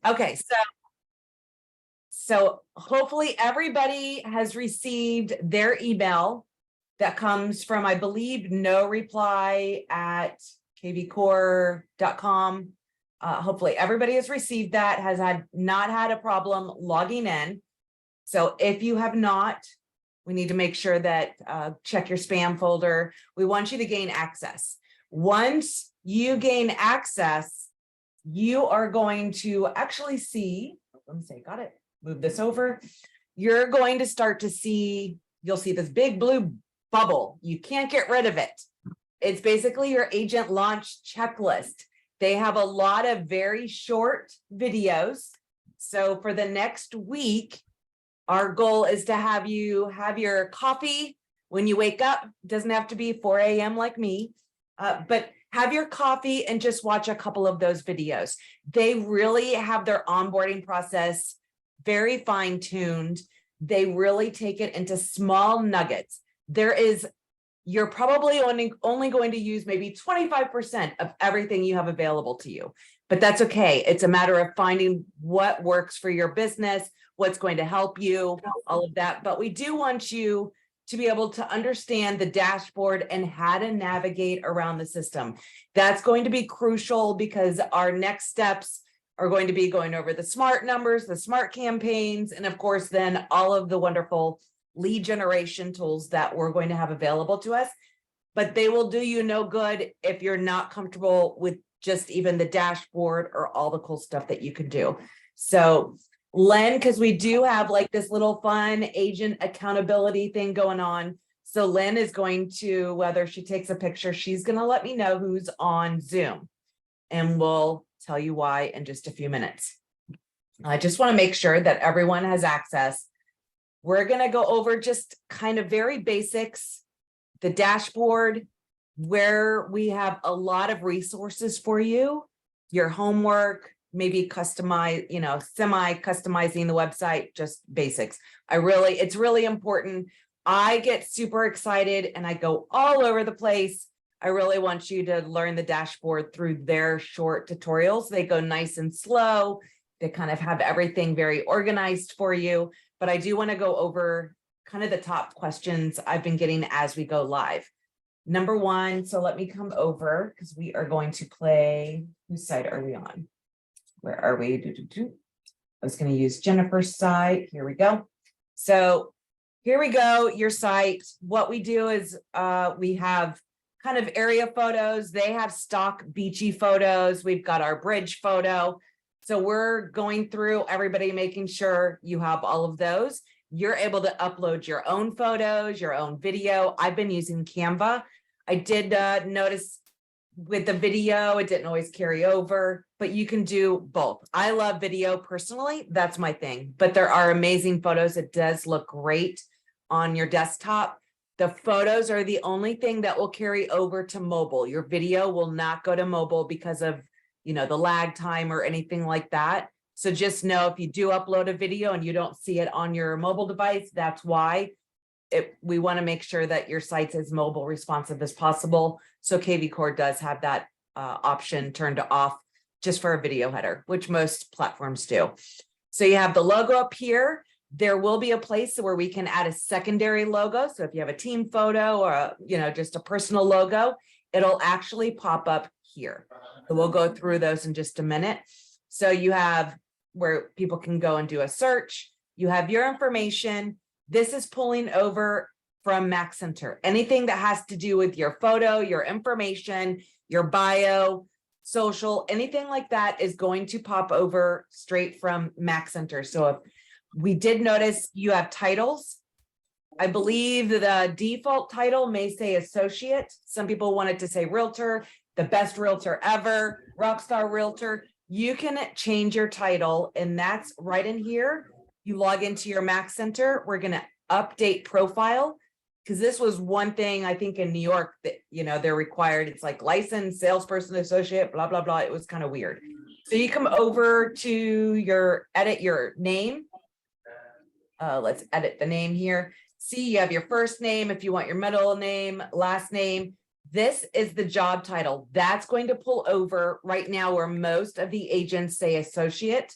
Okay, so hopefully everybody has received their email that comes from, I believe, no reply at kvCORE.com. Hopefully everybody has received that, has not had a problem logging in. So if you have not, we need to make sure that check your spam folder. We want you to gain access. Once you gain access, you are going to actually see, let me say, got it, move this over. You're going to start to see, you'll see this big blue bubble. You can't get rid of it. It's basically your agent launch checklist. They have a lot of very short videos. So for the next week, our goal is to have you have your coffee when you wake up. It doesn't have to be 4 a.m. like me, but have your coffee and just watch a couple of those videos. They really have their onboarding process very fine-tuned. They really take it into small nuggets. You're probably only going to use maybe 25% of everything you have available to you, but that's okay. It's a matter of finding what works for your business, what's going to help you, all of that. But we do want you to be able to understand the dashboard and how to navigate around the system. That's going to be crucial because our next steps are going to be going over the smart numbers, the smart campaigns, and of course, then all of the wonderful lead generation tools that we're going to have available to us. But they will do you no good if you're not comfortable with just even the dashboard or all the cool stuff that you can do. So Len, because we do have like this little fun agent accountability thing going on. So Len is going to, whether she takes a picture, she's going to let me know who's on Zoom, and we'll tell you why in just a few minutes. I just want to make sure that everyone has access. We're going to go over just kind of very basics, the dashboard, where we have a lot of resources for you, your homework, maybe customize, semi-customizing the website, just basics. It's really important. I get super excited and I go all over the place. I really want you to learn the dashboard through their short tutorials. They go nice and slow. They kind of have everything very organized for you. But I do want to go over kind of the top questions I've been getting as we go live. Number one, so let me come over because we are going to play, whose side are we on? Where are we? I was going to use Jennifer's site. Here we go. So here we go, your site. What we do is we have kind of area photos. They have stock beachy photos. We've got our bridge photo. So we're going through everybody, making sure you have all of those. You're able to upload your own photos, your own video. I've been using Canva. I did notice with the video, it didn't always carry over, but you can do both. I love video personally. That's my thing, but there are amazing photos. It does look great on your desktop. The photos are the only thing that will carry over to mobile. Your video will not go to mobile because of, the lag time or anything like that. So just know if you do upload a video and you don't see it on your mobile device, that's why. We want to make sure that your site's as mobile responsive as possible. So kvCORE does have that option turned off just for a video header, which most platforms do. So you have the logo up here. There will be a place where we can add a secondary logo. So if you have a team photo or just a personal logo, it'll actually pop up here. So we'll go through those in just a minute. So you have where people can go and do a search. You have your information. This is pulling over from MaxCenter. Anything that has to do with your photo, your information, your bio, social, anything like that is going to pop over straight from MaxCenter. So if we did notice you have titles, I believe the default title may say associate. Some people want it to say realtor, the best realtor ever, rockstar realtor. You can change your title, and that's right in here. You log into your MaxCenter. We're going to update profile, because this was one thing I think in New York that, they're required. It's like licensed salesperson, associate, blah, blah, blah. It was kind of weird. So you come over to edit your name. Let's edit the name here. See, you have your first name. If you want your middle name, last name, This is the job title. That's going to pull over right now where most of the agents say associate.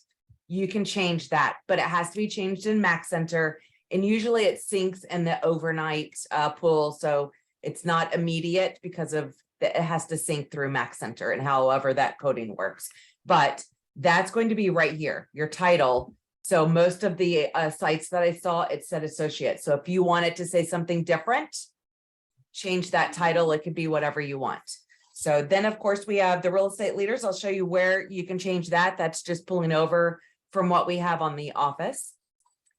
You can change that, but it has to be changed in Max Center. And usually it syncs in the overnight pool. So it's not immediate because of it has to sync through Max Center and however that coding works. But that's going to be right here, your title. So most of the sites that I saw, it said associate. So if you wanted to say something different, change that title. It could be whatever you want. So then, of course, we have the real estate leaders. I'll show you where you can change that. That's just pulling over from what we have on the office.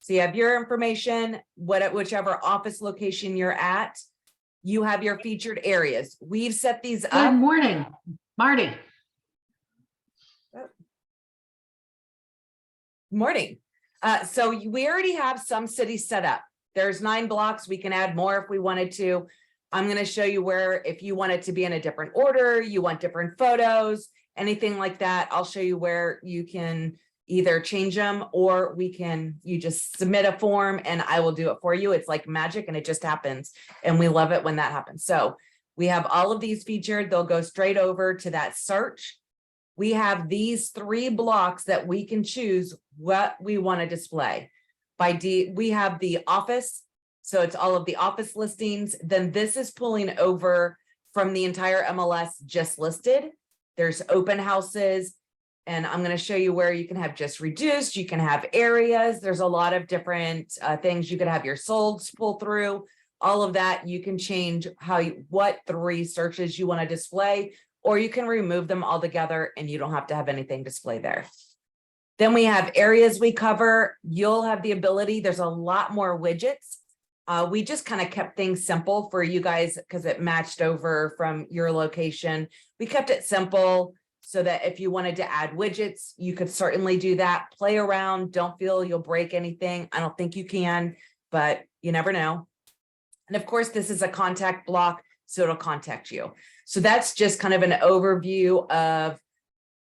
So you have your information, whichever office location you're at. You have your featured areas. We've set these up. Good morning, Marty. Morning. So we already have some cities set up. There's 9 blocks. We can add more if we wanted to. I'm going to show you where, if you want it to be in a different order, you want different photos, anything like that, I'll show you where you can either change them or you just submit a form and I will do it for you. It's like magic and it just happens. And we love it when that happens. So we have all of these featured. They'll go straight over to that search. We have these 3 blocks that we can choose what we want to display. We have the office. So it's all of the office listings. Then this is pulling over from the entire MLS just listed. There's open houses. And I'm going to show you where you can have just reduced. You can have areas. There's a lot of different things. You could have your solds pull through. All of that. You can change what 3 searches you want to display, or you can remove them altogether and you don't have to have anything display there. Then we have areas we cover. You'll have the ability. There's a lot more widgets. We just kind of kept things simple for you guys because it matched over from your location. We kept it simple so that if you wanted to add widgets, you could certainly do that. Play around. Don't feel you'll break anything. I don't think you can, but you never know. And of course, this is a contact block, so it'll contact you. So that's just kind of an overview of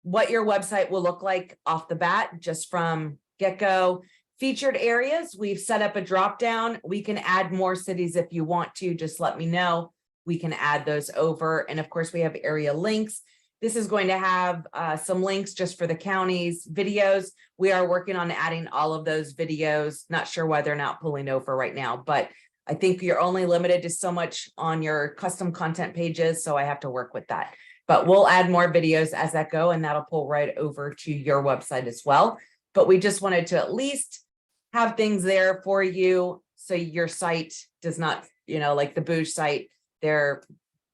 what your website will look like off the bat, just from get-go. Featured areas, we've set up a drop down. We can add more cities if you want to, just let me know. We can add those over. And of course, we have area links. This is going to have some links just for the counties, videos. We are working on adding all of those videos. Not sure why they're not pulling over right now, but I think you're only limited to so much on your custom content pages. So I have to work with that. But we'll add more videos as that go, and that'll pull right over to your website as well. But we just wanted to at least have things there for you so your site does not, like the Bouge site there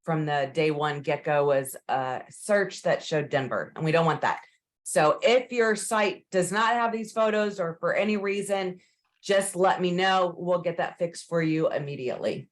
from the day one get-go was a search that showed Denver, and we don't want that. So if your site does not have these photos or for any reason, just let me know. We'll get that fixed for you immediately.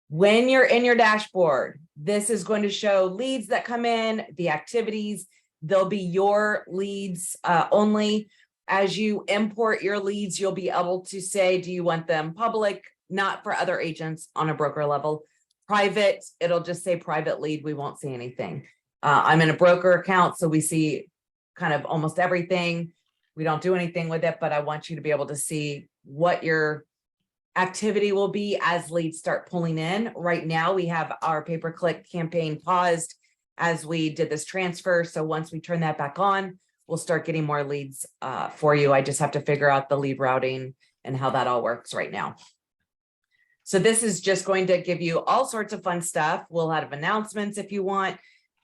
When you're in your dashboard, this is going to show leads that come in, the activities. They'll be your leads only. As you import your leads, you'll be able to say, do you want them public, not for other agents on a broker level, private? It'll just say private lead. We won't see anything. I'm in a broker account, so we see kind of almost everything. We don't do anything with it, but I want you to be able to see what your activity will be as leads start pulling in. Right now, we have our pay-per-click campaign paused as we did this transfer. So once we turn that back on, we'll start getting more leads for you. I just have to figure out the lead routing and how that all works right now. So this is just going to give you all sorts of fun stuff. We'll have announcements if you want.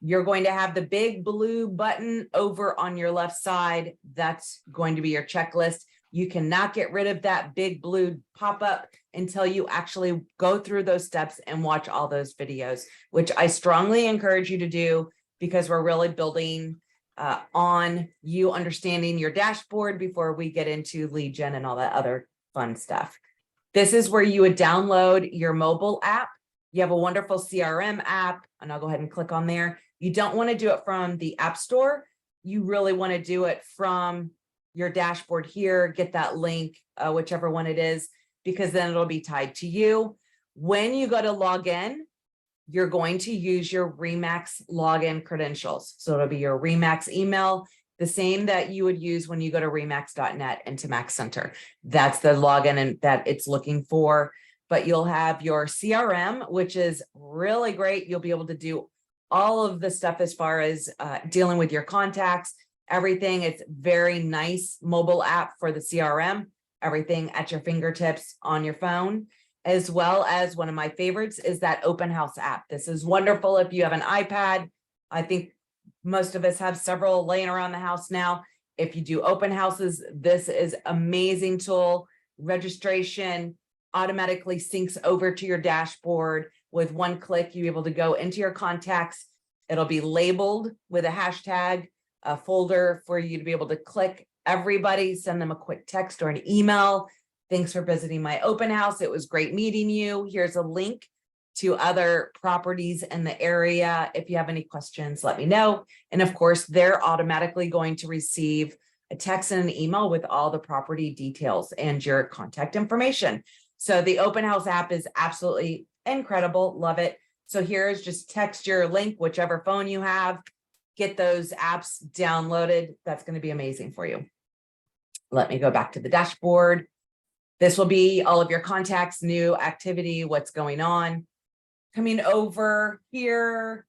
You're going to have the big blue button over on your left side. That's going to be your checklist. You cannot get rid of that big blue pop-up until you actually go through those steps and watch all those videos, which I strongly encourage you to do because we're really building on you understanding your dashboard before we get into lead gen and all that other fun stuff. This is where you would download your mobile app. You have a wonderful CRM app, and I'll go ahead and click on there. You don't want to do it from the App Store. You really want to do it from your dashboard here. Get that link, whichever one it is, because then it'll be tied to you. When you go to log in, you're going to use your REMAX login credentials. So it'll be your REMAX email, the same that you would use when you go to remax.net into Max Center. That's the login and that it's looking for. but you'll have your CRM, which is really great. You'll be able to do all of the stuff as far as dealing with your contacts, everything. It's very nice mobile app for the CRM, everything at your fingertips on your phone, as well as one of my favorites is that open house app. This is wonderful if you have an iPad. I think most of us have several laying around the house now. If you do open houses, this is amazing tool. Registration automatically syncs over to your dashboard. With one click, you're able to go into your contacts. It'll be labeled with a hashtag, a folder for you to be able to click everybody, send them a quick text or an email. Thanks for visiting my open house. It was great meeting you. Here's a link to other properties in the area. If you have any questions, let me know. And of course, they're automatically going to receive a text and an email with all the property details and your contact information. So the open house app is absolutely incredible. Love it. So here's just text your link, whichever phone you have, get those apps downloaded. That's going to be amazing for you. Let me go back to the dashboard. This will be all of your contacts, new activity, what's going on. Coming over here,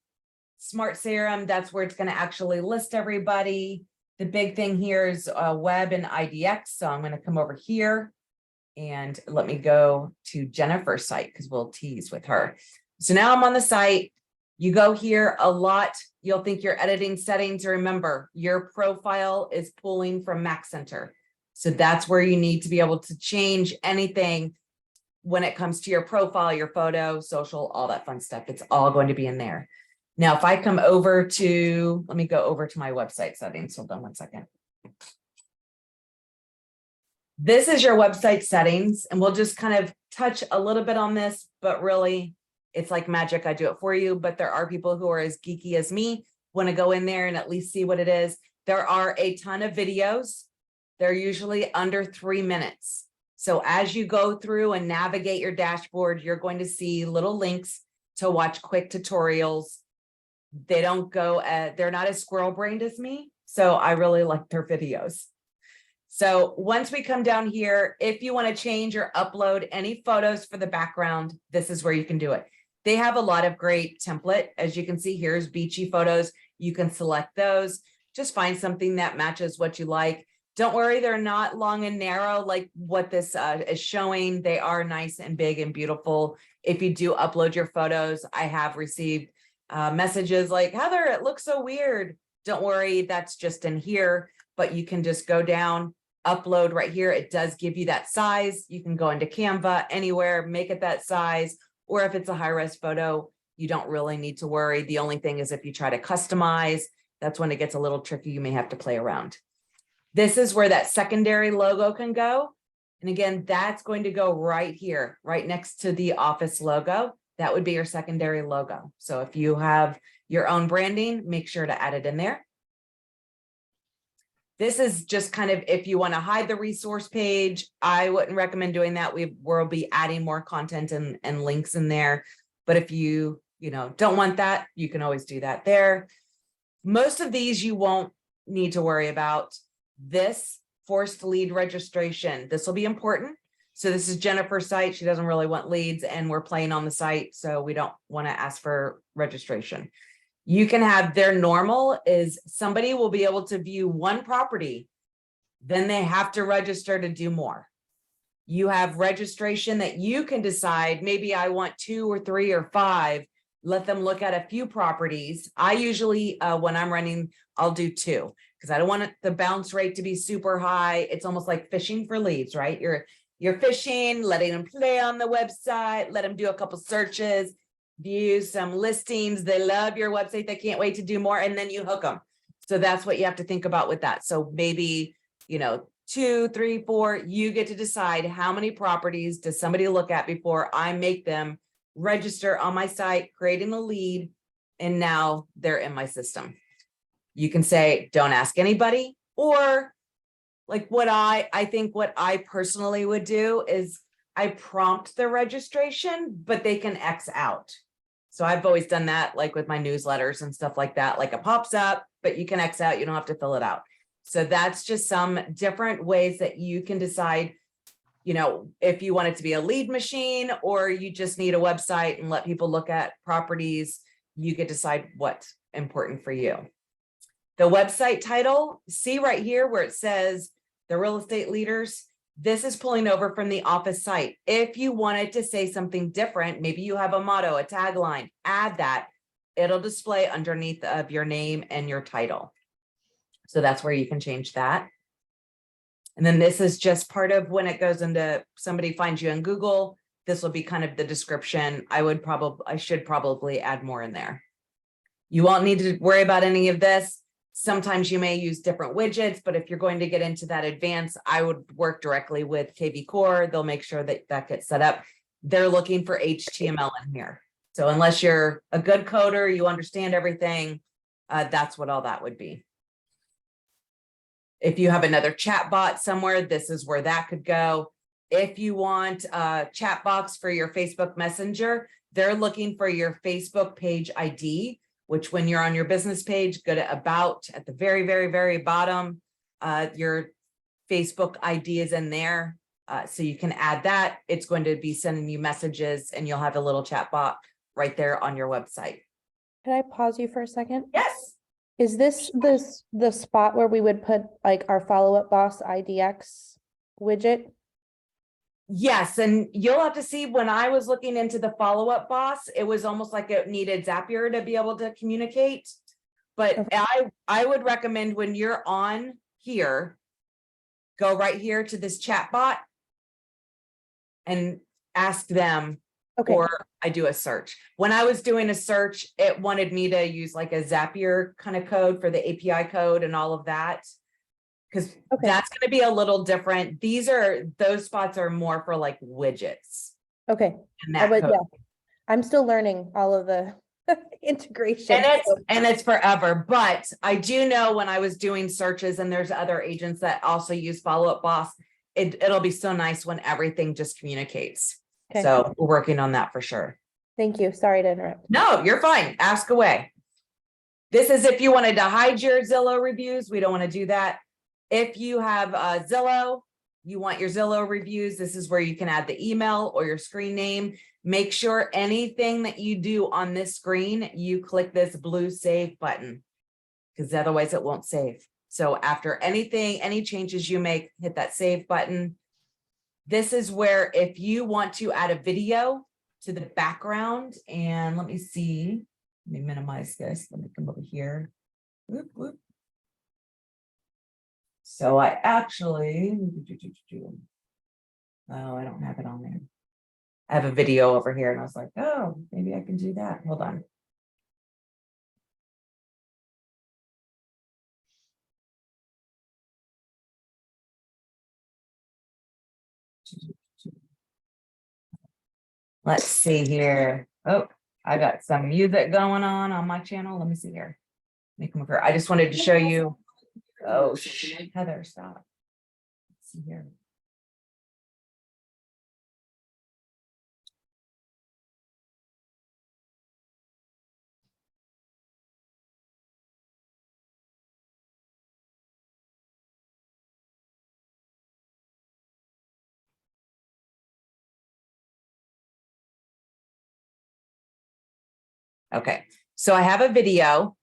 Smart CRM, that's where it's going to actually list everybody. The big thing here is web and IDX. So I'm going to come over here and let me go to Jennifer's site because we'll tease with her. So now I'm on the site. You go here a lot. You'll think you're editing settings. Remember, your profile is pulling from Mac Center. So that's where you need to be able to change anything when it comes to your profile, your photo, social, all that fun stuff. It's all going to be in there. Now, if I come over to, let me go over to my website settings. Hold on one second. This is your website settings, and we'll just kind of touch a little bit on this, but really it's like magic. I do it for you, but there are people who are as geeky as me, want to go in there and at least see what it is. There are a ton of videos. They're usually under 3 minutes. So as you go through and navigate your dashboard, you're going to see little links to watch quick tutorials. They don't go, they're not as squirrel brained as me. So I really like their videos. So once we come down here, if you want to change or upload any photos for the background, this is where you can do it. They have a lot of great template. As you can see, here's beachy photos. You can select those. Just find something that matches what you like. Don't worry, they're not long and narrow like what this is showing. They are nice and big and beautiful. If you do upload your photos, I have received messages like, Heather, it looks so weird. Don't worry, that's just in here, but you can just go down, upload right here. It does give you that size. You can go into Canva anywhere, make it that size, or if it's a high-res photo, you don't really need to worry. The only thing is if you try to customize, that's when it gets a little tricky. You may have to play around. This is where that secondary logo can go. And again, that's going to go right here, right next to the office logo. That would be your secondary logo. So if you have your own branding, make sure to add it in there. This is just kind of, if you want to hide the resource page, I wouldn't recommend doing that. We'll be adding more content and links in there. But if you don't want that, you can always do that there. Most of these you won't need to worry about. This forced lead registration, this will be important. So this is Jennifer's site. She doesn't really want leads and we're playing on the site. So we don't want to ask for registration. You can have their normal is somebody will be able to view one property. Then they have to register to do more. You have registration that you can decide, maybe I want 2 or 3 or 5, let them look at a few properties. I usually, when I'm running, I'll do 2 because I don't want the bounce rate to be super high. It's almost like fishing for leads, right? You're fishing, letting them play on the website, let them do a couple searches, view some listings. They love your website. They can't wait to do more. And then you hook them. So that's what you have to think about with that. So maybe, 2, 3, 4, you get to decide how many properties does somebody look at before I make them register on my site, creating a lead, and now they're in my system. You can say, don't ask anybody, or like what I think what I personally would do is I prompt the registration, but they can X out. So I've always done that, like with my newsletters and stuff like that, like it pops up, but you can X out, you don't have to fill it out. So that's just some different ways that you can decide if you want it to be a lead machine or you just need a website and let people look at properties, you could decide what's important for you. The website title, see right here where it says the real estate leaders, this is pulling over from the office site. If you wanted to say something different, maybe you have a motto, a tagline, add that. It'll display underneath of your name and your title. So that's where you can change that. And then this is just part of when it goes into, somebody finds you on Google, this will be kind of the description. I should probably add more in there. You won't need to worry about any of this. Sometimes you may use different widgets, but if you're going to get into that advanced, I would work directly with kvCORE. They'll make sure that that gets set up. They're looking for HTML in here. So unless you're a good coder, you understand everything, that's what all that would be. If you have another chat bot somewhere, this is where that could go. If you want a chat box for your Facebook Messenger, they're looking for your Facebook page ID, which when you're on your business page, go to about at the very, very, very bottom, your Facebook ID is in there. So you can add that. It's going to be sending you messages and you'll have a little chat bot right there on your website. Can I pause you for a second? Yes. Is this the spot where we would put like our follow-up boss IDX widget? Yes, and you'll have to see when I was looking into the follow-up boss, it was almost like it needed Zapier to be able to communicate. But Okay. I would recommend when you're on here, go right here to this chat bot and ask them, Okay. or I do a search. When I was doing a search, it wanted me to use like a Zapier kind of code for the API code and all of that. Because that's going to be a little different. Those spots are more for like widgets. Okay. And that code. Yeah. I'm still learning all of the integration. And it's forever. But I do know when I was doing searches and there's other agents that also use follow-up boss, it'll be so nice when everything just communicates. Okay. So we're working on that for sure. Thank you. Sorry to interrupt. No, you're fine. Ask away. This is if you wanted to hide your Zillow reviews. We don't want to do that. If you have Zillow, you want your Zillow reviews, this is where you can add the email or your screen name. Make sure anything that you do on this screen, you click this blue save button because otherwise it won't save. So after any changes you make, hit that save button. This is where if you want to add a video to the background, and let me see, let me minimize this. Let me come over here. Whoop, whoop. So I actually, oh, I don't have it on there. I have a video over here and I was like, oh, maybe I can do that. Hold on. Let's see here. Oh, I got some music going on my channel. Let me see here. Let me come over here. I just wanted to show you. Oh, Heather, stop. Let's see here. Okay, so I have a video.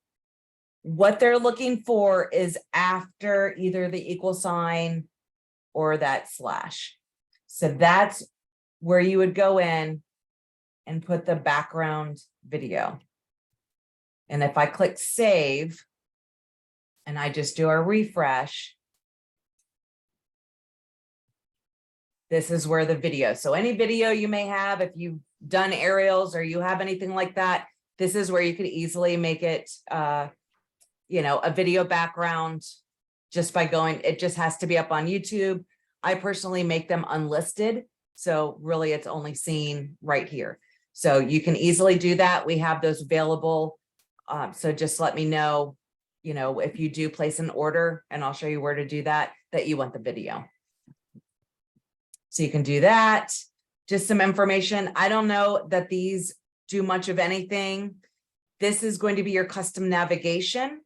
What they're looking for is after either the equal sign or that slash. So that's where you would go in and put the background video. And if I click save and I just do a refresh, this is where the video. So any video you may have, if you've done aerials or you have anything like that, this is where you could easily make it, a video background just by going, it just has to be up on YouTube. I personally make them unlisted. So really it's only seen right here. So you can easily do that. We have those available. So just let me know, if you do place an order, and I'll show you where to do that you want the video. So you can do that. Just some information. I don't know that these do much of anything. This is going to be your custom navigation.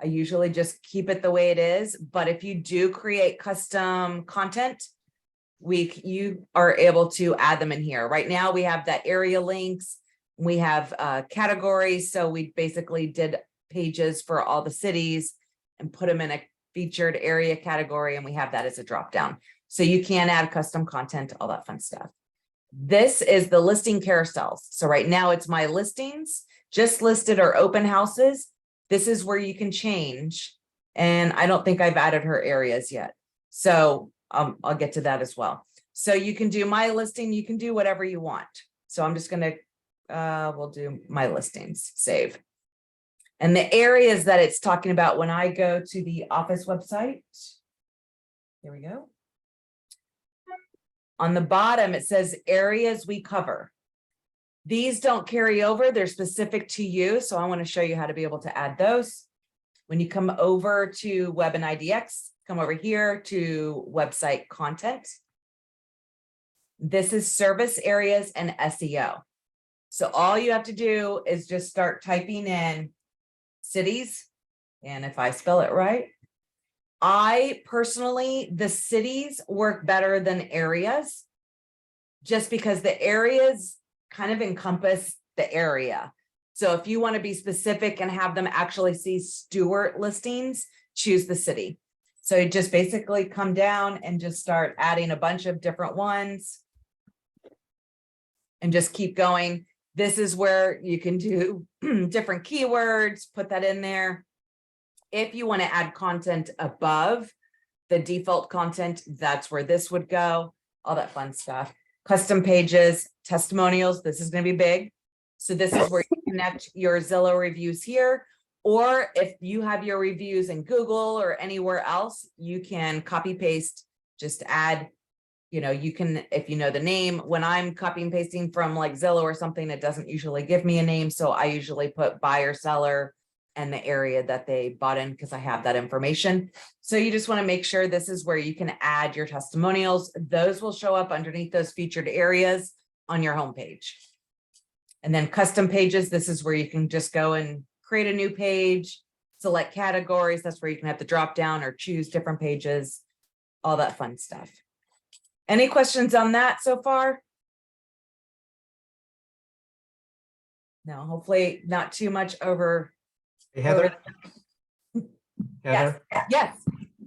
I usually just keep it the way it is, but if you do create custom content, you are able to add them in here. Right now, we have that area links. We have categories. So we basically did pages for all the cities and put them in a featured area category. And we have that as a drop down. So you can add custom content, all that fun stuff. This is the listing carousels. So right now it's my listings, just listed or open houses. This is where you can change. And I don't think I've added her areas yet. So I'll get to that as well. So you can do my listing, you can do whatever you want. So I'm just gonna, we'll do my listings, save. And the areas that it's talking about when I go to the office website, here we go. On the bottom, it says areas we cover. These don't carry over, they're specific to you. So I want to show you how to be able to add those. When you come over to Web and IDX, come over here to website content. This is service areas and SEO. So all you have to do is just start typing in cities. And if I spell it right, I personally, the cities work better than areas, just because the areas kind of encompass the area. So if you want to be specific and have them actually see Stuart listings, choose the city. So you just basically come down and just start adding a bunch of different ones and just keep going. This is where you can do different keywords, put that in there. If you want to add content above the default content, that's where this would go, all that fun stuff. Custom pages, testimonials, this is going to be big. So this is where you connect your Zillow reviews here, or if you have your reviews in Google or anywhere else, you can copy paste, just add, you know, you can, if you know the name, when I'm copy and pasting from like Zillow or something, it doesn't usually give me a name. So I usually put buyer, seller, and the area that they bought in because I have that information. So you just want to make sure this is where you can add your testimonials. Those will show up underneath those featured areas on your homepage. And then custom pages, this is where you can just go and create a new page, select categories. That's where you can have the drop down or choose different pages, all that fun stuff. Any questions on that so far? No, hopefully not too much over. Hey, Heather? Yes, yes.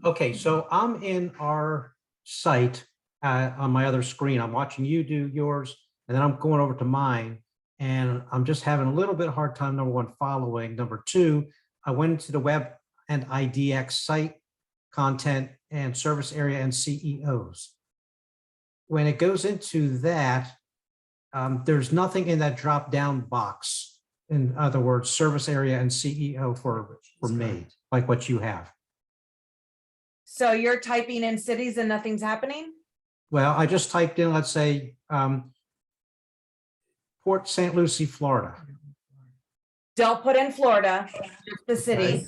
Okay, so I'm in our site on my other screen. I'm watching you do yours, and then I'm going over to mine, and I'm just having a little bit hard time, number one, following. Number two, I went into the Web and IDX site, content and service area and CEOs. When it goes into that, there's nothing in that drop-down box. In other words, service area and CEO for me, like what you have. So you're typing in cities and nothing's happening? Well, I just typed in, let's say, Port St. Lucie, Florida. Don't put in Florida, just the city.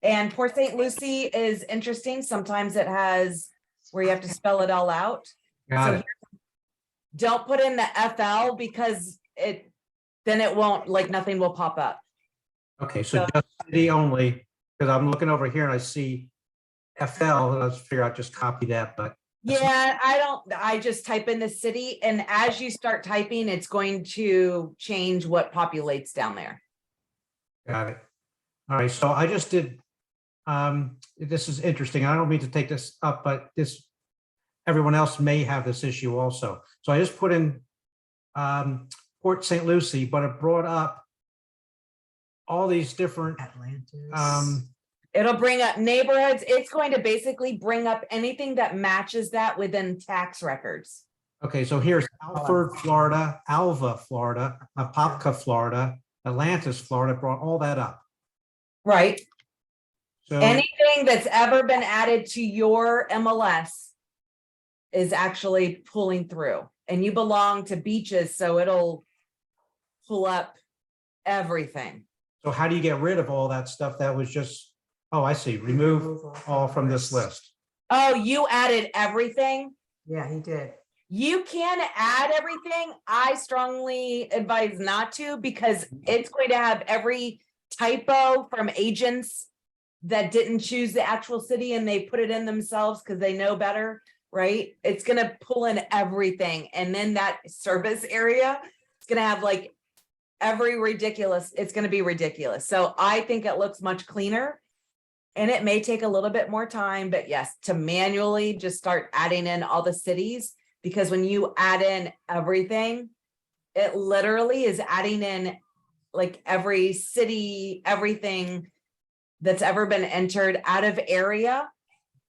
And Port St. Lucie is interesting. Sometimes it has where you have to spell it all out. Got it. Don't put in the FL because then it won't, like nothing will pop up. Okay, so just city only, because I'm looking over here and I see FL, let's figure out, just copy that, but. Yeah, I just type in the city, and as you start typing, it's going to change what populates down there. Got it. All right, so I just did, this is interesting. I don't mean to take this up, but everyone else may have this issue also. So I just put in Port St. Lucie, but it brought up all these different Atlantis. It'll bring up neighborhoods. It's going to basically bring up anything that matches that within tax records. okay, so here's Alford, Florida, Alva, Florida, Apopka, Florida, Atlantis, Florida, brought all that up. Right. So Anything that's ever been added to your MLS is actually pulling through, and you belong to beaches, so it'll pull up everything. so how do you get rid of all that stuff that was just, oh, I see, remove all from this list? Oh, you added everything? Yeah, he did. You can add everything. I strongly advise not to, because it's going to have every typo from agents that didn't choose the actual city and they put it in themselves because they know better. right? It's gonna pull in everything. And then that service area, it's gonna have like every ridiculous, it's gonna be ridiculous. So I think it looks much cleaner. And it may take a little bit more time, but yes, to manually just start adding in all the cities, because when you add in everything, it literally is adding in like every city, everything that's ever been entered out of area.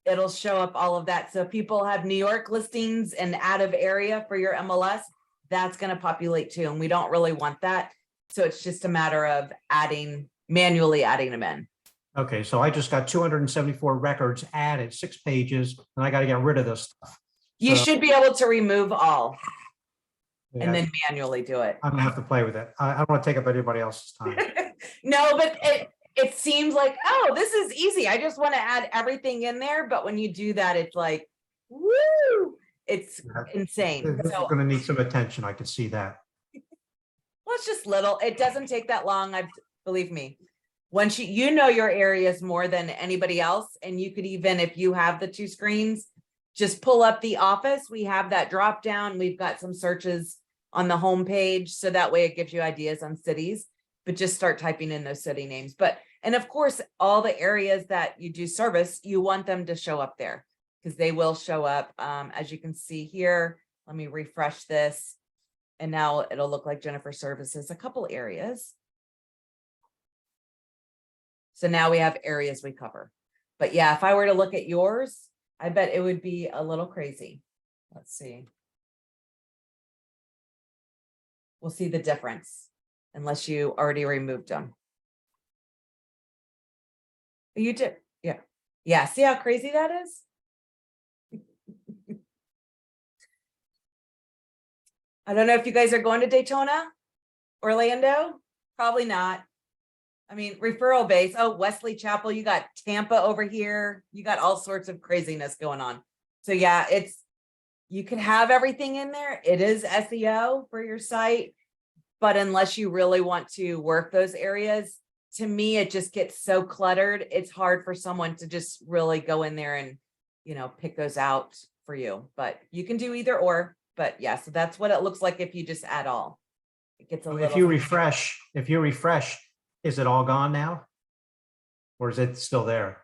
It'll show up all of that. So if people have New York listings and out of area for your MLS, that's going to populate too. And we don't really want that. So it's just a matter of manually adding them in. Okay, so I just got 274 records added, 6 pages, and I got to get rid of this stuff. You So, should be able to remove all yeah, and then manually do it. I'm gonna have to play with it. I don't want to take up anybody else's time. No, but it seems like, oh, this is easy. I just want to add everything in there. But when you do that, it's like, woo, it's insane. This is So going to need some attention. I can see that. well, it's just little. It doesn't take that long. Believe me. Once you know your areas more than anybody else, and you could even, if you have the 2 screens, just pull up the office. We have that drop down. We've got some searches on the home page, so that way it gives you ideas on cities, but just start typing in those city names. And of course, all the areas that you do service, you want them to show up there because they will show up. As you can see here, let me refresh this. And now it'll look like Jennifer services a couple areas. So now we have areas we cover. But yeah, if I were to look at yours, I bet it would be a little crazy. Let's see. We'll see the difference unless you already removed them. You did. Yeah. Yeah. See how crazy that is? I don't know if you guys are going to Daytona, Orlando. Probably not. I mean, referral base. Oh, Wesley Chapel. You got Tampa over here. You got all sorts of craziness going on. So yeah, you can have everything in there. It is SEO for your site, but unless you really want to work those areas, to me, it just gets so cluttered. It's hard for someone to just really go in there and, pick those out for you, but you can do either or. But yeah, so that's what it looks like if you just add all. It gets a little. If you refresh, is it all gone now? Or is it still there?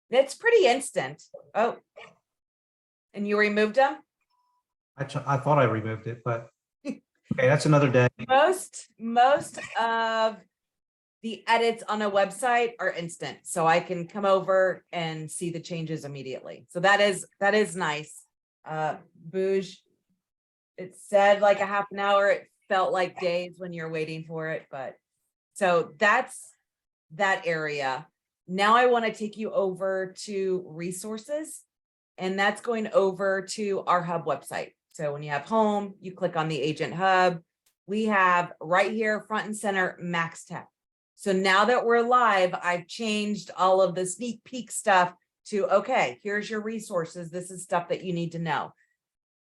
It's pretty instant. Oh, and you removed them? I thought I removed it, but okay, that's another day. Most of the edits on a website are instant. So I can come over and see the changes immediately. So that is nice. Bouge, it said like a half an hour. It felt like days when you're waiting for it, but so that's that area. Now I want to take you over to resources, and that's going over to our hub website. So when you have home, you click on the agent hub. We have right here, front and center, Max Tech. So now that we're live, I've changed all of the sneak peek stuff to, okay, here's your resources. This is stuff that you need to know.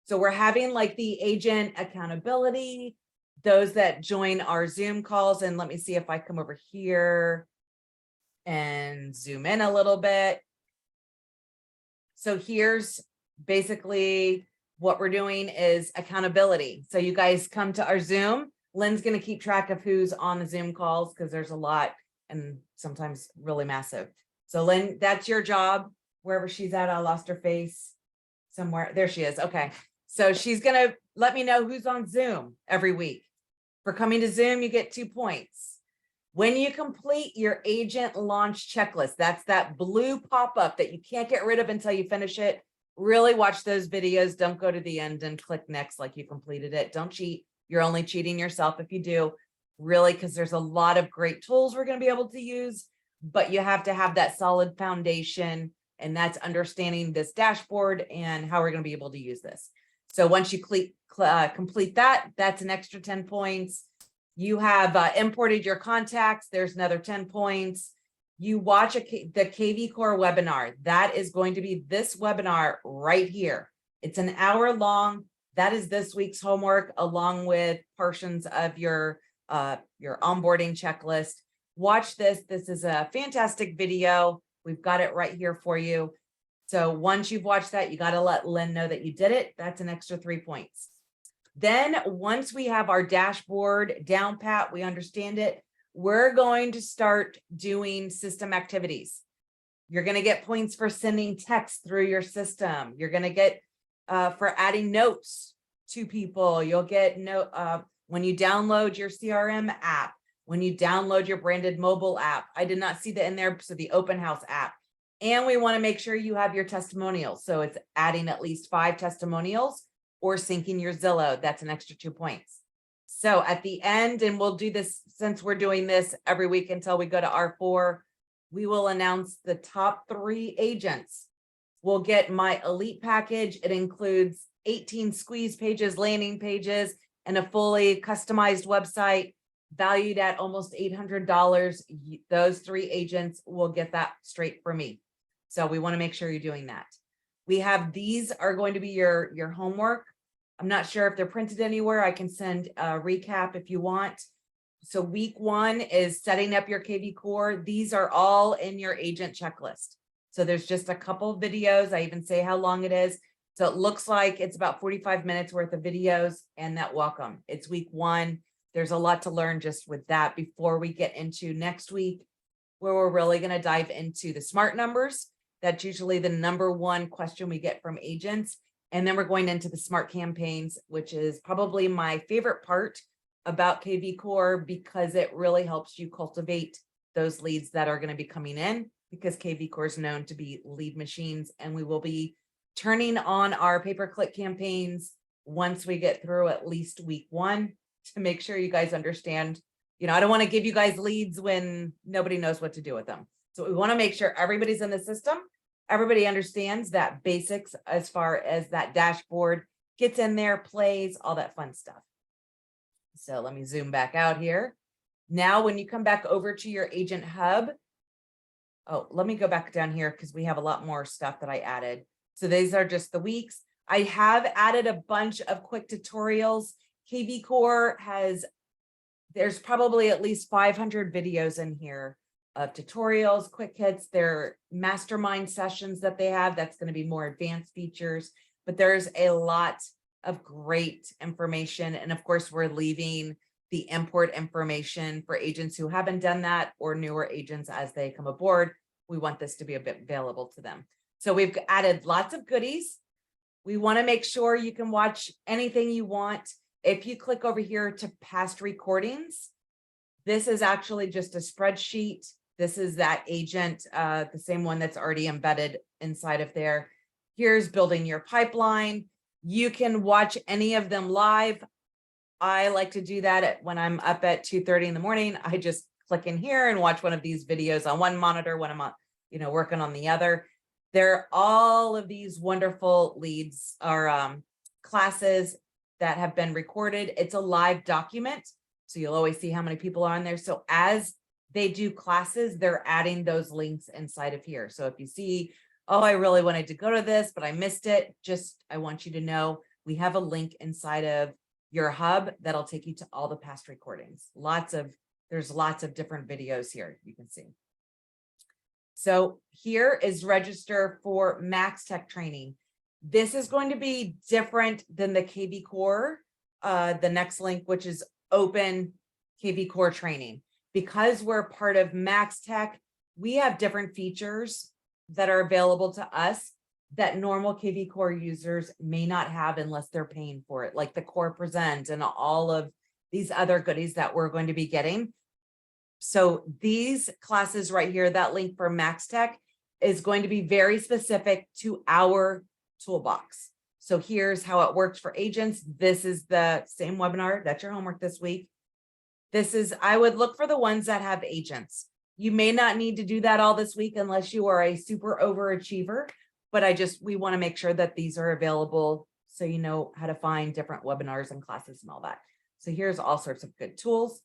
So we're having like the agent accountability, those that join our Zoom calls. And let me see if I come over here and zoom in a little bit. So here's basically what we're doing is accountability. So you guys come to our Zoom. Lynn's going to keep track of who's on the Zoom calls because there's a lot and sometimes really massive. So Lynn, that's your job. Wherever she's at, I lost her face somewhere. There she is. Okay. So she's going to let me know who's on Zoom every week. For coming to Zoom, you get 2 points. When you complete your agent launch checklist, that's that blue pop-up that you can't get rid of until you finish it. Really watch those videos. Don't go to the end and click next like you completed it. Don't cheat. You're only cheating yourself if you do, really, because there's a lot of great tools we're going to be able to use, but you have to have that solid foundation, and that's understanding this dashboard and how we're going to be able to use this. So once you complete that, that's an extra 10 points. You have imported your contacts. There's another 10 points. You watch the kvCORE webinar. That is going to be this webinar right here. It's an hour long. That is this week's homework, along with portions of your onboarding checklist. Watch this. This is a fantastic video. We've got it right here for you. So once you've watched that, you got to let Lynn know that you did it. That's an extra 3 points. Then once we have our dashboard down pat, we understand it, we're going to start doing system activities. You're going to get points for sending text through your system. You're going to get for adding notes to people. You'll get when you download your CRM app, when you download your branded mobile app. I did not see that in there. So the open house app. And we want to make sure you have your testimonials. So it's adding at least 5 testimonials or syncing your Zillow. That's an extra 2 points. So at the end, and we'll do this since we're doing this every week until we go to R4, we will announce the top 3 agents. We'll get my elite package. It includes 18 squeeze pages, landing pages, and a fully customized website valued at almost $800. Those 3 agents will get that straight from me. So we want to make sure you're doing that. We have, these are going to be your homework. I'm not sure if they're printed anywhere. I can send a recap if you want. So week 1 is setting up your kvCORE. These are all in your agent checklist. So there's just a couple of videos. I even say how long it is. So it looks like it's about 45 minutes worth of videos, and that welcome. It's week 1. There's a lot to learn just with that before we get into next week, where we're really going to dive into the SMART numbers. That's usually the #1 question we get from agents. And then we're going into the SMART campaigns, which is probably my favorite part about kvCORE, because it really helps you cultivate those leads that are going to be coming in, because kvCORE is known to be lead machines. And we will be turning on our pay-per-click campaigns once we get through at least week 1 to make sure you guys understand. I don't want to give you guys leads when nobody knows what to do with them. So we want to make sure everybody's in the system. Everybody understands that basics as far as that dashboard gets in there, plays, all that fun stuff. So let me zoom back out here. Now, when you come back over to your agent hub, let me go back down here because we have a lot more stuff that I added. So these are just the weeks. I have added a bunch of quick tutorials. kvCORE there's probably at least 500 videos in here of tutorials, quick hits, their mastermind sessions that they have. That's going to be more advanced features, but there's a lot of great information. And of course, we're leaving the import information for agents who haven't done that, or newer agents as they come aboard. We want this to be a bit available to them. So we've added lots of goodies. We want to make sure you can watch anything you want. If you click over here to past recordings, this is actually just a spreadsheet. This is that agent, the same one that's already embedded inside of there. Here's building your pipeline. You can watch any of them live. I like to do that when I'm up at 2:30 in the morning. I just click in here and watch one of these videos on one monitor when I'm working on the other. There, all of these wonderful leads are classes that have been recorded. It's a live document, so you'll always see how many people are on there. So as they do classes, they're adding those links inside of here. So if you see, oh, I really wanted to go to this, but I missed it, I want you to know we have a link inside of your hub that'll take you to all the past recordings. There's lots of different videos here you can see. So here is register for Max Tech training. This is going to be different than the kvCORE, the next link, which is open kvCORE training. Because we're part of Max Tech, we have different features that are available to us that normal kvCORE users may not have unless they're paying for it, like the Core Present and all of these other goodies that we're going to be getting. So these classes right here, that link for Max Tech is going to be very specific to our toolbox. So here's how it works for agents. This is the same webinar. That's your homework this week. I would look for the ones that have agents. You may not need to do that all this week unless you are a super overachiever, but we want to make sure that these are available so you know how to find different webinars and classes and all that. So here's all sorts of good tools.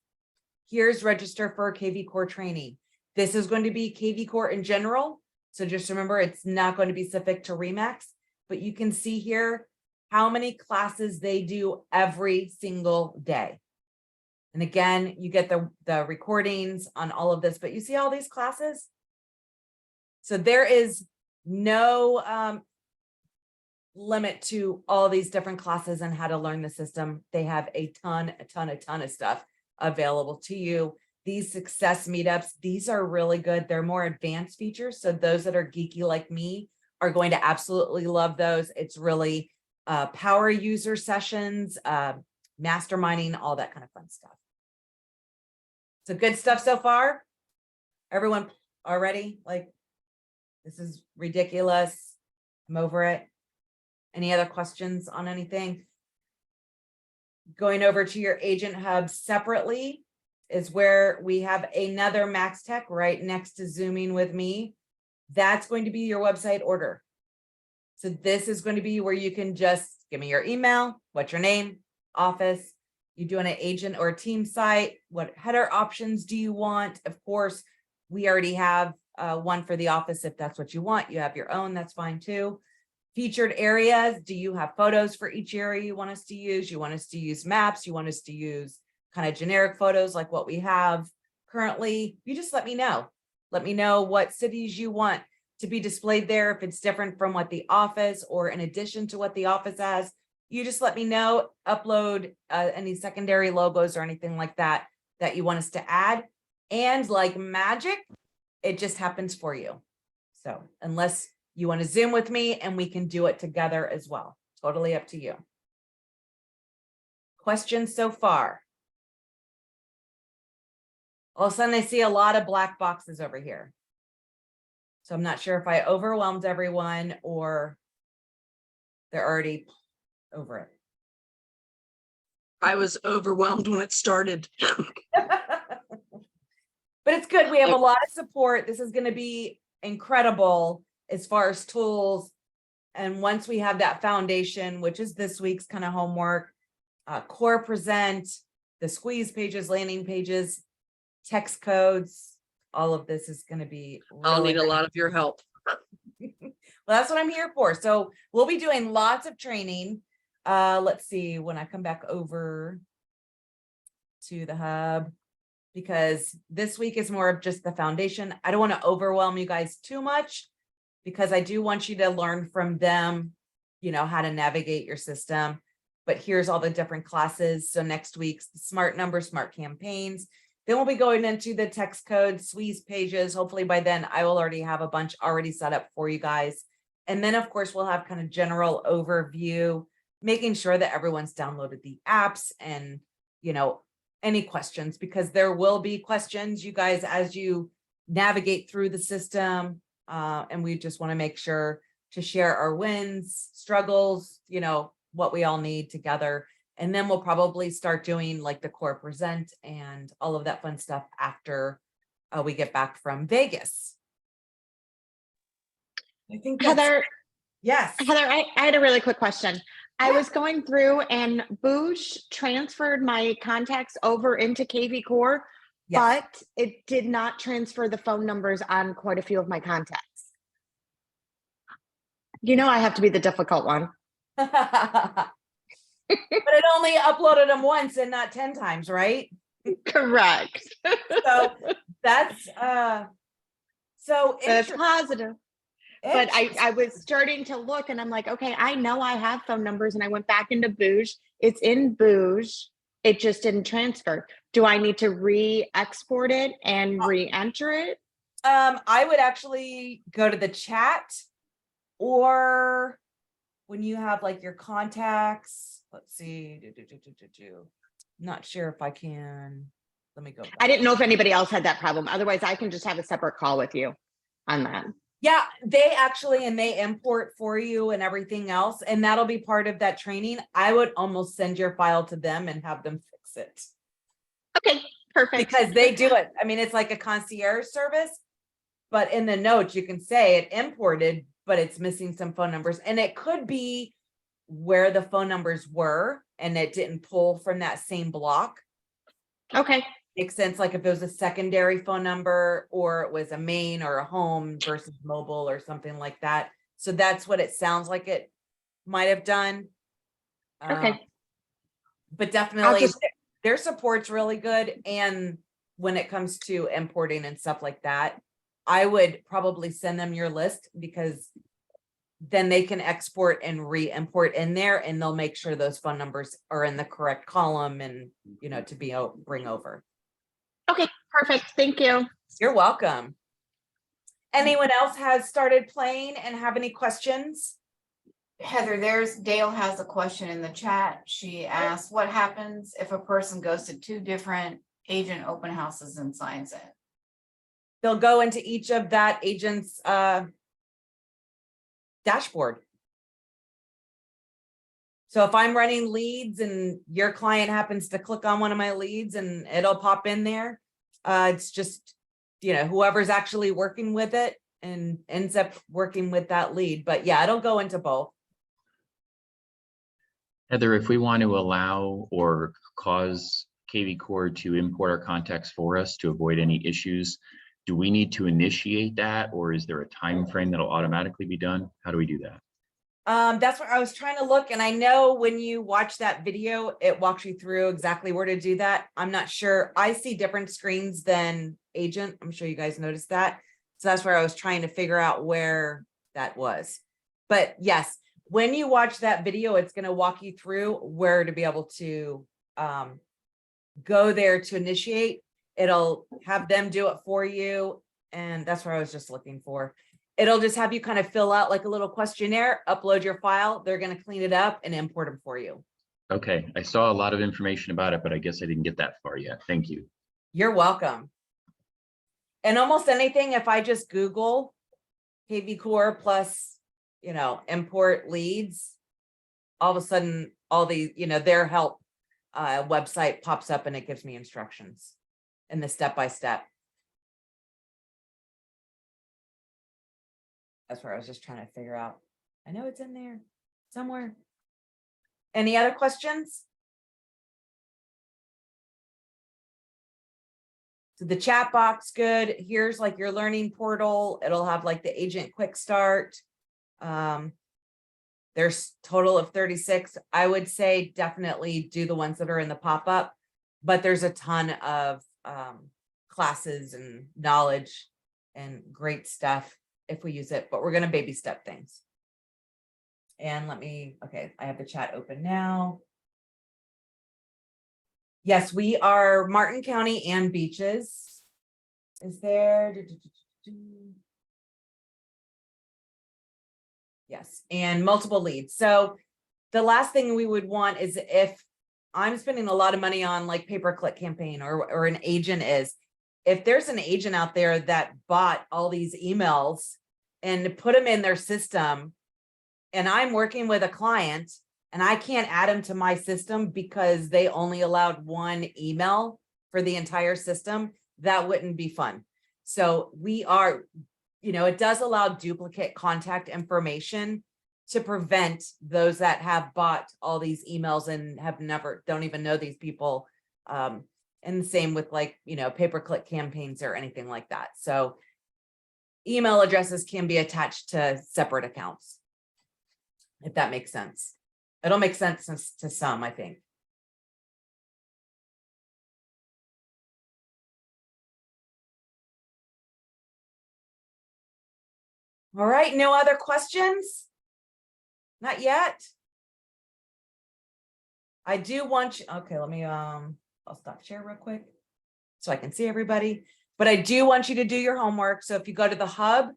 Here's register for kvCORE training. This is going to be kvCORE in general. So just remember, it's not going to be specific to REMAX, but you can see here how many classes they do every single day. And again, you get the recordings on all of this, but you see all these classes? So there is no limit to all these different classes and how to learn the system. They have a ton of stuff available to you. These success meetups, these are really good. They're more advanced features. So those that are geeky like me are going to absolutely love those. It's really power user sessions, masterminding, all that kind of fun stuff. So good stuff so far. Everyone already like, this is ridiculous. I'm over it. Any other questions on anything? Going over to your agent hub separately is where we have another Max Tech right next to Zooming with me. That's going to be your website order. So this is going to be where you can just give me your email, what's your name, office, you doing an agent or a team site, what header options do you want? Of course, we already have one for the office. If that's what you want, you have your own, that's fine too. Featured areas, do you have photos for each area you want us to use? You want us to use maps? You want us to use kind of generic photos like what we have currently? You just let me know. Let me know what cities you want to be displayed there. If it's different from what the office or in addition to what the office has, you just let me know. Upload any secondary logos or anything like that that you want us to add. And like magic, it just happens for you. So unless you want to Zoom with me and we can do it together as well. Totally up to you. Questions so far? All of a sudden I see a lot of black boxes over here. So I'm not sure if I overwhelmed everyone or they're already over it. I was overwhelmed when it started. But it's good. We have a lot of support. This is going to be incredible as far as tools. And once we have that foundation, which is this week's kind of homework, core present, the squeeze pages, landing pages, text codes, all of this is going to be I'll really need a lot of your help. Well, that's what I'm here for. So we'll be doing lots of training. Let's see when I come back over to the hub, because this week is more of just the foundation. I don't want to overwhelm you guys too much because I do want you to learn from them, you know, how to navigate your system. But here's all the different classes. So next week's the smart numbers, smart campaigns. Then we'll be going into the text code, squeeze pages. Hopefully by then I will already have a bunch already set up for you guys. And then of course we'll have kind of general overview, making sure that everyone's downloaded the apps and, you know, any questions, because there will be questions, you guys, as you navigate through the system. And we just want to make sure to share our wins, struggles, you know, what we all need together. And then we'll probably start doing like the core present and all of that fun stuff after we get back from Vegas. I think that's, Heather, yes. Heather, I had a really quick question. I Yeah. was going through and Boosh transferred my contacts over into kvCORE, Yes. but it did not transfer the phone numbers on quite a few of my contacts. You know, I have to be the difficult one. But it only uploaded them once and not 10 times, right? Correct. So that's so That's positive. But I interesting. was starting to look and I'm like, okay, I know I have phone numbers, and I went back into Boosh. It's in Boosh. It just didn't transfer. Do I need to re-export it and re-enter it? I would actually go to the chat, or when you have like your contacts, let's see, not sure if I can, let me go back. I didn't know if anybody else had that problem. Otherwise, I can just have a separate call with you on that. Yeah, they actually, and they import for you and everything else, and that'll be part of that training. I would almost send your file to them and have them fix it. Okay, perfect. Because they do it. I mean, it's like a concierge service, but in the notes, you can say it imported, but it's missing some phone numbers. And it could be where the phone numbers were and it didn't pull from that same block. Okay. Makes sense. Like if it was a secondary phone number or it was a main or a home versus mobile or something like that. So that's what it sounds like it might have done. Okay. But definitely their support's really good. And when it comes to importing and stuff like that, I would probably send them your list, because then they can export and re-import in there, and they'll make sure those phone numbers are in the correct column and, you know, to be bring over. Okay, perfect. Thank you. You're welcome. Anyone else has started playing and have any questions? Heather, Dale has a question in the chat. She asked, what happens if a person goes to 2 different agent open houses and signs it? They'll go into each of that agent's dashboard. So if I'm running leads and your client happens to click on one of my leads and it'll pop in there, it's just, you know, whoever's actually working with it and ends up working with that lead. But yeah, it'll go into both. Heather, if we want to allow or cause kvCORE to import our contacts for us to avoid any issues, do we need to initiate that, or is there a time frame that'll automatically be done? How do we do that? That's what I was trying to look, and I know when you watch that video, it walks you through exactly where to do that. I'm not sure. I see different screens than agent. I'm sure you guys noticed that. So that's where I was trying to figure out where that was. But yes, when you watch that video, it's going to walk you through where to be able to go there to initiate. It'll have them do it for you. And that's where I was just looking for. It'll just have you kind of fill out like a little questionnaire, upload your file. They're going to clean it up and import them for you. Okay, I saw a lot of information about it, but I guess I didn't get that far yet. Thank you. You're welcome. And almost anything, if I just Google kvCORE plus, you know, import leads, all of a sudden, all the, you know, their help website pops up and it gives me instructions in the step-by-step. That's where I was just trying to figure out. I know it's in there somewhere. Any other questions? So the chat box, good. Here's like your learning portal. It'll have like the agent quick start. There's total of 36. I would say definitely do the ones that are in the pop-up, but there's a ton of classes and knowledge and great stuff if we use it, but we're going to baby step things. And let me, okay, I have the chat open now. Yes, we are Martin County and Beaches. Is there? Yes, and multiple leads. So the last thing we would want is if I'm spending a lot of money on like pay-per-click campaign or an agent is, if there's an agent out there that bought all these emails and put them in their system, and I'm working with a client and I can't add them to my system because they only allowed one email for the entire system, that wouldn't be fun. So we are, you know, it does allow duplicate contact information to prevent those that have bought all these emails and have never, don't even know these people. And the same with like, you know, pay-per-click campaigns or anything like that. So email addresses can be attached to separate accounts, if that makes sense. It'll make sense to some, I think. All right, no other questions? Not yet. I do want you, okay, let me, I'll stop share real quick so I can see everybody, but I do want you to do your homework. So if you go to the hub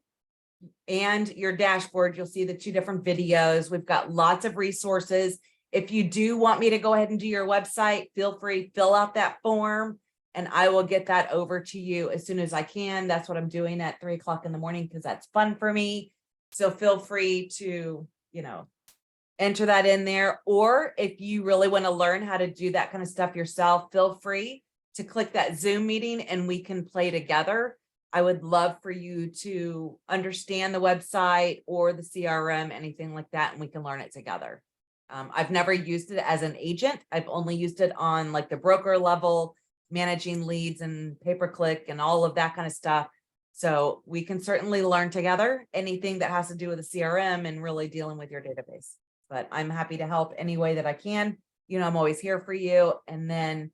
and your dashboard, you'll see the 2 different videos. We've got lots of resources. If you do want me to go ahead and do your website, feel free, fill out that form and I will get that over to you as soon as I can. That's what I'm doing at 3 o'clock in the morning because that's fun for me. So feel free to, you know, enter that in there. Or if you really want to learn how to do that kind of stuff yourself, feel free to click that Zoom meeting and we can play together. I would love for you to understand the website or the CRM, anything like that, and we can learn it together. I've never used it as an agent. I've only used it on like the broker level, managing leads and pay-per-click and all of that kind of stuff. So we can certainly learn together anything that has to do with the CRM and really dealing with your database. But I'm happy to help any way that I can. You know, I'm always here for you. And then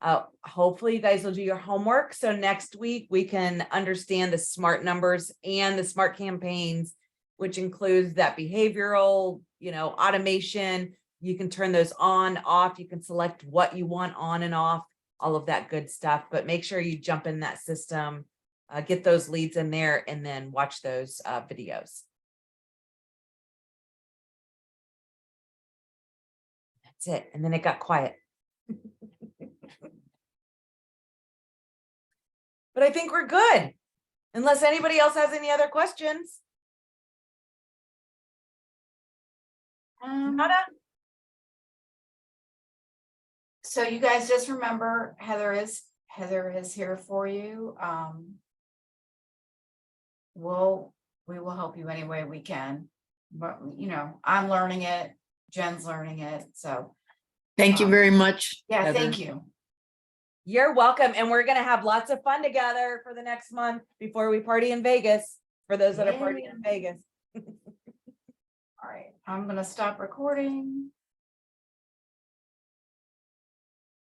Hopefully you guys will do your homework. So next week we can understand the SMART numbers and the SMART campaigns, which includes that behavioral, automation. You can turn those on, off. You can select what you want on and off, all of that good stuff. But make sure you jump in that system, get those leads in there, and then watch those videos. That's it. And then it got quiet. But I think we're good. Unless anybody else has any other questions. Nada? So you guys just remember Heather is here for you. We will help you any way we can. But I'm learning it, Jen's learning it. So Thank you very much. yeah, Heather. thank you. You're welcome. And we're going to have lots of fun together for the next month before we party in Vegas, for those that are partying in Vegas. All right, I'm gonna stop recording.